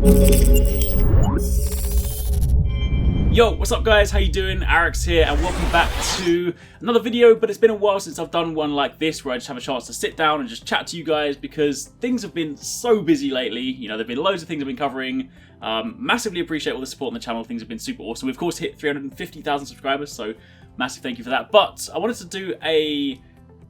Yo, what's up guys, how you doing? Arekkz here and welcome back to another video, but it's been a while since I've done one like this where I just have a chance to sit down and just chat to you guys because things have been so busy lately. You know, there've been loads of things I've been covering. Massively appreciate all the support on the channel, things have been super awesome. We've of course hit 350,000 subscribers, so massive thank you for that. But I wanted to do a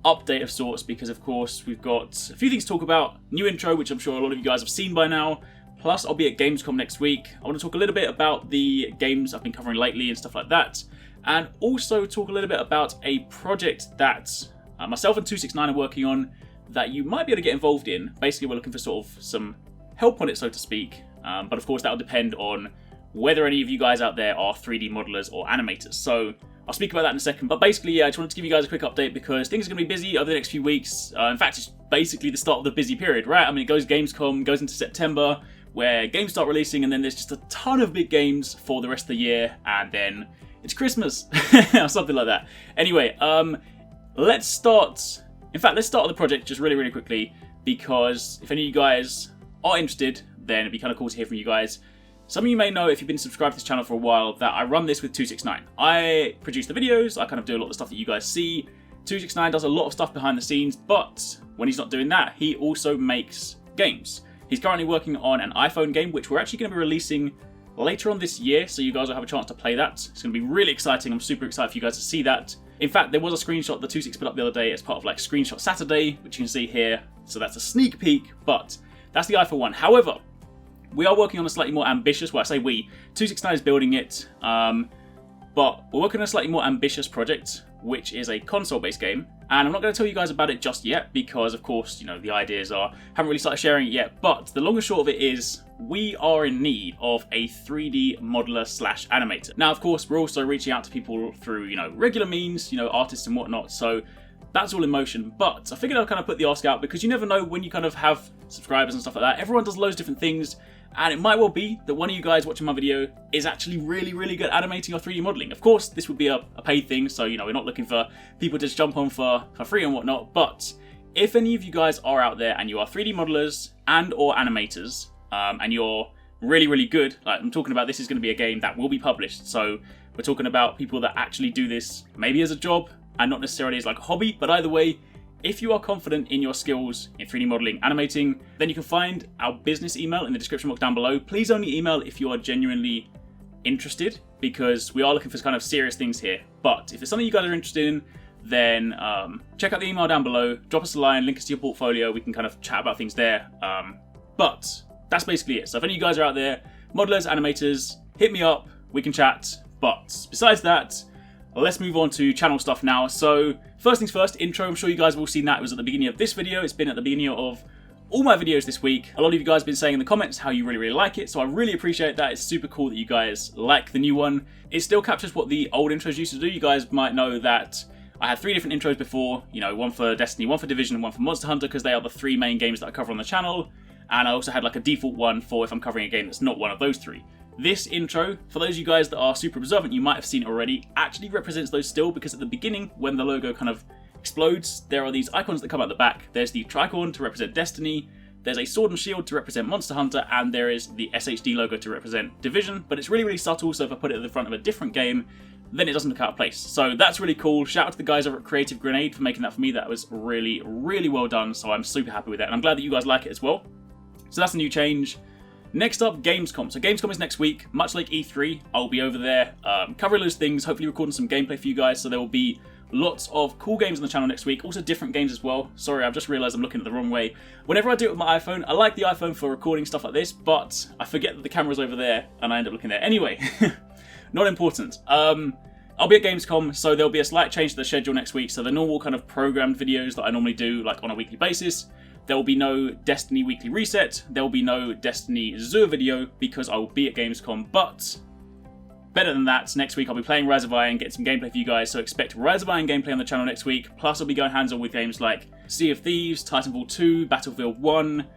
update of sorts because of course we've got a few things to talk about. New intro, which I'm sure a lot of you guys have seen by now. Plus, I'll be at Gamescom next week. I want to talk a little bit about the games I've been covering lately and stuff like that. And also talk a little bit about a project that myself and 269 are working on that you might be able to get involved in. Basically, we're looking for sort of some help on it, so to speak. But of course, that'll depend on whether any of you guys out there are 3D modelers or animators. So I'll speak about that in a second. But basically, yeah, I just wanted to give you guys a quick update because things are going to be busy over the next few weeks. In fact, it's basically the start of the busy period, right? I mean, it goes Gamescom, goes into September, where games start releasing, and then there's just a ton of big games for the rest of the year, and then it's Christmas, or something like that. Anyway, let's start on the project just really quickly, because if any of you guys are interested, then it'd be kind of cool to hear from you guys. Some of you may know, if you've been subscribed to this channel for a while, that I run this with 269. I produce the videos, I kind of do a lot of the stuff that you guys see. 269 does a lot of stuff behind the scenes, but when he's not doing that, he also makes games. He's currently working on an iPhone game, which we're actually going to be releasing later on this year, so you guys will have a chance to play that. It's going to be really exciting. I'm super excited for you guys to see that. In fact, there was a screenshot that 26 put up the other day as part of like Screenshot Saturday, which you can see here. So that's a sneak peek, but that's the iPhone one. However, we are working on a slightly more ambitious, well I say we, 269 is building it, but we're working on a slightly more ambitious project, which is a console-based game. And I'm not going to tell you guys about it just yet because, of course, you know, the ideas haven't really started sharing it yet. But the long and short of it is we are in need of a 3D modeler / animator. Now, of course, we're also reaching out to people through, you know, regular means, you know, artists and whatnot. So that's all in motion. But I figured I'd kind of put the ask out because you never know when you kind of have subscribers and stuff like that. Everyone does loads of different things. And it might well be that one of you guys watching my video is actually really good at animating or 3D modeling. Of course, this would be a paid thing, so you know we're not looking for people to just jump on for free and whatnot. But if any of you guys are out there and you are 3D modelers and or animators, and you're really good, like I'm talking about, this is going to be a game that will be published. So we're talking about people that actually do this maybe as a job and not necessarily as like a hobby. But either way, if you are confident in your skills in 3D modeling, animating, then you can find our business email in the description box down below. Please only email if you are genuinely interested, because we are looking for kind of serious things here. But if it's something you guys are interested in, then check out the email down below, drop us a line, link us to your portfolio, we can kind of chat about things there. But that's basically it. So if any of you guys are out there, modelers, animators, hit me up, we can chat. But besides that, let's move on to channel stuff now. So first things first, intro. I'm sure you guys have all seen that. It was at the beginning of this video. It's been at the beginning of all my videos this week. A lot of you guys have been saying in the comments how you really like it. So I really appreciate that. It's super cool that you guys like the new one. It still captures what the old intros used to do. You guys might know that I had 3 different intros before. You know, one for Destiny, one for Division, and one for Monster Hunter, because they are the 3 main games that I cover on the channel. And I also had like a default one for if I'm covering a game that's not one of those 3. This intro, for those of you guys that are super observant, you might have seen it already, actually represents those still, because at the beginning, when the logo kind of explodes, there are these icons that come out the back. There's the tricorn to represent Destiny, there's a sword and shield to represent Monster Hunter, and there is the S-ATAIII logo to represent Division, but it's really subtle, so if I put it at the front of a different game, then it doesn't look out of place. So that's really cool. Shout out to the guys over at Creative Grenade for making that for me. That was really well done, so I'm super happy with that, and I'm glad that you guys like it as well. So that's a new change. Next up, Gamescom. So Gamescom is next week, much like E3. I'll be over there covering those things, hopefully recording some gameplay for you guys. So there will be lots of cool games on the channel next week, also different games as well. Sorry, I've just realised I'm looking at the wrong way. Whenever I do it with my iPhone, I like the iPhone for recording stuff like this, but I forget that the camera's over there and I end up looking there. Anyway, not important. I'll be at Gamescom, so there'll be a slight change to the schedule next week. So the normal kind of programmed videos that I normally do, like on a weekly basis, there will be no Destiny Weekly Reset, there will be no Destiny Zur video because I will be at Gamescom, but better than that, next week I'll be playing Rise of Iron, get some gameplay for you guys, so expect Rise of Iron gameplay on the channel next week, plus I'll be going hands-on with games like Sea of Thieves, Titanfall 2, Battlefield 1,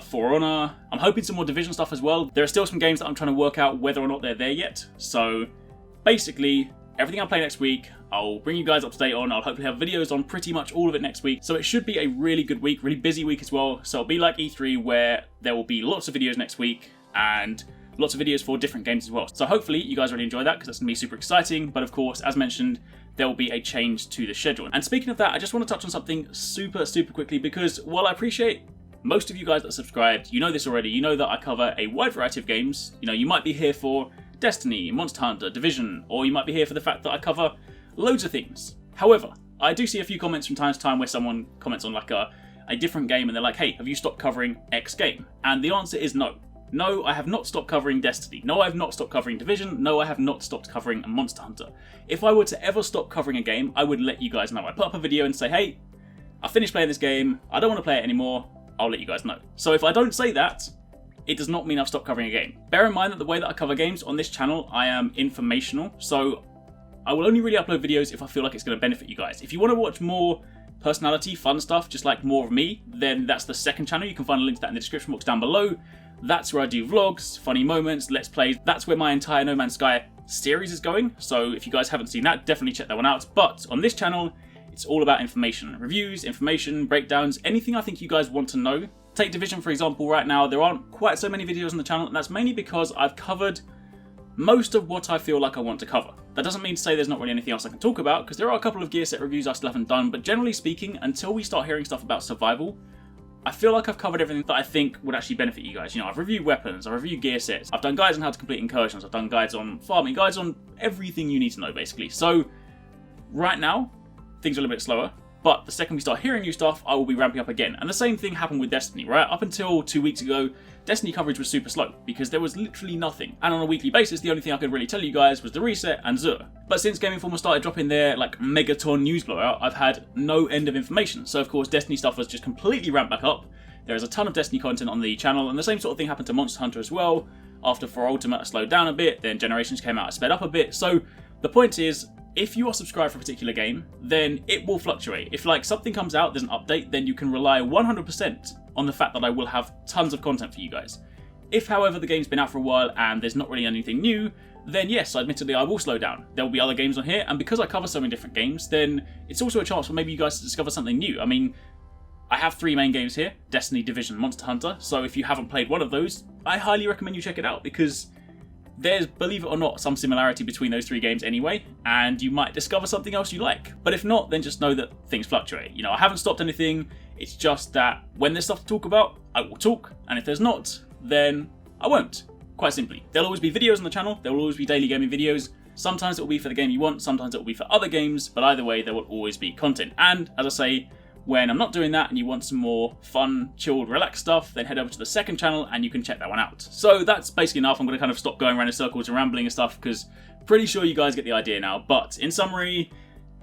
For Honor. I'm hoping some more Division stuff as well. There are still some games that I'm trying to work out whether or not they're there yet, so basically everything I play next week, I'll bring you guys up to date on. I'll hopefully have videos on pretty much all of it next week. So it should be a really good week, really busy week as well. So it'll be like E3 where there will be lots of videos next week and lots of videos for different games as well. So hopefully you guys really enjoy that because that's going to be super exciting. But of course, as mentioned, there will be a change to the schedule. And speaking of that, I just want to touch on something super quickly because while I appreciate most of you guys that are subscribed, you know this already, you know that I cover a wide variety of games. You know, you might be here for Destiny, Monster Hunter, Division, or you might be here for the fact that I cover loads of things. However, I do see a few comments from time to time where someone comments on like a different game and they're like, hey, have you stopped covering X game? And the answer is no. No, I have not stopped covering Destiny. No, I have not stopped covering Division. No, I have not stopped covering Monster Hunter. If I were to ever stop covering a game, I would let you guys know. I'd put up a video and say, hey, I finished playing this game. I don't want to play it anymore. I'll let you guys know. So if I don't say that, it does not mean I've stopped covering a game. Bear in mind that the way that I cover games on this channel, I am informational. So I will only really upload videos if I feel like it's going to benefit you guys. If you want to watch more personality, fun stuff, just like more of me, then that's the second channel. You can find a link to that in the description box down below. That's where I do vlogs, funny moments, let's plays. That's where my entire No Man's Sky series is going. So if you guys haven't seen that, definitely check that one out. But on this channel, it's all about information. Reviews, information, breakdowns, anything I think you guys want to know. Take Division for example, right now there aren't quite so many videos on the channel, and that's mainly because I've covered most of what I feel like I want to cover. That doesn't mean to say there's not really anything else I can talk about, because there are a couple of gear set reviews I still haven't done, but generally speaking, until we start hearing stuff about survival, I feel like I've covered everything that I think would actually benefit you guys. You know, I've reviewed weapons, I've reviewed gear sets, I've done guides on how to complete incursions, I've done guides on farming, guides on everything you need to know basically. So right now, things are a little bit slower, but the second we start hearing new stuff, I will be ramping up again. And the same thing happened with Destiny, right? Up until 2 weeks ago, Destiny coverage was super slow because there was literally nothing. And on a weekly basis, the only thing I could really tell you guys was the reset and Zur. But since Game Informer started dropping their like megaton news blowout, I've had no end of information. So of course, Destiny stuff has just completely ramped back up. There is a ton of Destiny content on the channel, and the same sort of thing happened to Monster Hunter as well. After For Ultimate, I slowed down a bit, then Generations came out, I sped up a bit. So the point is, if you are subscribed for a particular game, then it will fluctuate. If like something comes out, there's an update, then you can rely 100% on the fact that I will have tons of content for you guys. If, however, the game's been out for a while and there's not really anything new, then yes, admittedly, I will slow down. There will be other games on here, and because I cover so many different games, then it's also a chance for maybe you guys to discover something new. I mean, I have 3 main games here, Destiny, Division, Monster Hunter, so if you haven't played one of those, I highly recommend you check it out, because there's, believe it or not, some similarity between those 3 games anyway, and you might discover something else you like. But if not, then just know that things fluctuate. You know, I haven't stopped anything, it's just that when there's stuff to talk about, I will talk, and if there's not, then I won't. Quite simply. There'll always be videos on the channel, there will always be daily gaming videos. Sometimes it will be for the game you want, sometimes it will be for other games, but either way, there will always be content. And, as I say, when I'm not doing that and you want some more fun, chilled, relaxed stuff, then head over to the second channel and you can check that one out. So that's basically enough. I'm going to kind of stop going around in circles and rambling and stuff, because pretty sure you guys get the idea now. But in summary,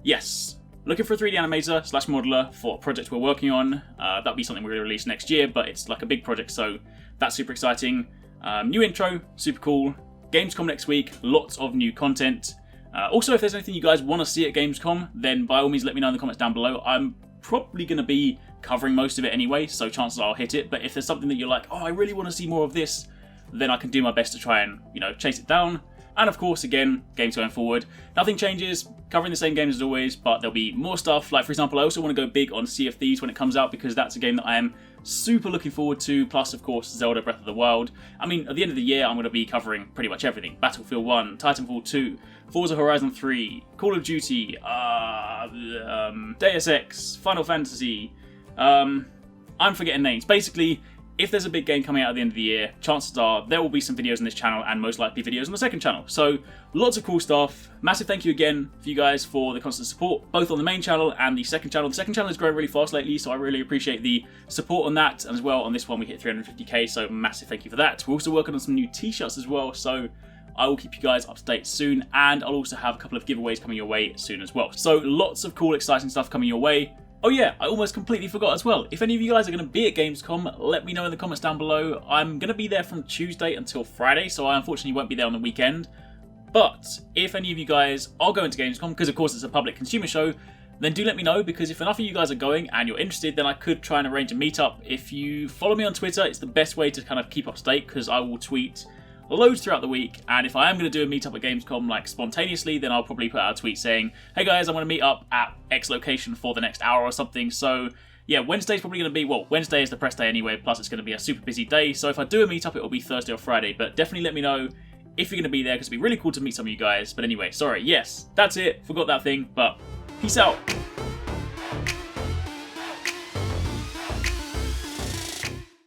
yes, looking for a 3D animator / modeler for a project we're working on. That'll be something we're going to release next year, but it's like a big project, so that's super exciting. New intro, super cool. Gamescom next week, lots of new content. Also, if there's anything you guys want to see at Gamescom, then by all means let me know in the comments down below. I'm probably going to be covering most of it anyway, so chances are I'll hit it. But if there's something that you're like, oh, I really want to see more of this, then I can do my best to try and, you know, chase it down. And of course, again, games going forward, nothing changes, covering the same games as always, but there'll be more stuff. Like, for example, I also want to go big on Sea of Thieves when it comes out, because that's a game that I am super looking forward to, plus, of course, Zelda Breath of the Wild. I mean, at the end of the year, I'm going to be covering pretty much everything. Battlefield 1, Titanfall 2, Forza Horizon 3, Call of Duty, Deus Ex, Final Fantasy, I'm forgetting names. Basically, if there's a big game coming out at the end of the year, chances are there will be some videos on this channel and most likely videos on the second channel. So lots of cool stuff. Massive thank you again for you guys for the constant support, both on the main channel and the second channel. The second channel has grown really fast lately, so I really appreciate the support on that. And as well, on this one, we hit 350k, so massive thank you for that. We're also working on some new t-shirts as well, so I will keep you guys up to date soon. And I'll also have a couple of giveaways coming your way soon as well. So lots of cool, exciting stuff coming your way. Oh yeah, I almost completely forgot as well. If any of you guys are going to be at Gamescom, let me know in the comments down below. I'm going to be there from Tuesday until Friday, so I unfortunately won't be there on the weekend. But if any of you guys are going to Gamescom, because of course it's a public consumer show, then do let me know, because if enough of you guys are going and you're interested, then I could try and arrange a meetup. If you follow me on Twitter, it's the best way to kind of keep up to date, because I will tweet loads throughout the week, and if I am going to do a meetup at Gamescom like spontaneously, then I'll probably put out a tweet saying, hey guys, I'm going to meet up at X location for the next hour or something. So yeah, Wednesday's probably going to be, well, Wednesday is the press day anyway, plus it's going to be a super busy day, so if I do a meetup, it will be Thursday or Friday, but definitely let me know if you're going to be there, because it'd be really cool to meet some of you guys. But anyway, sorry, yes, that's it, forgot that thing, but peace out.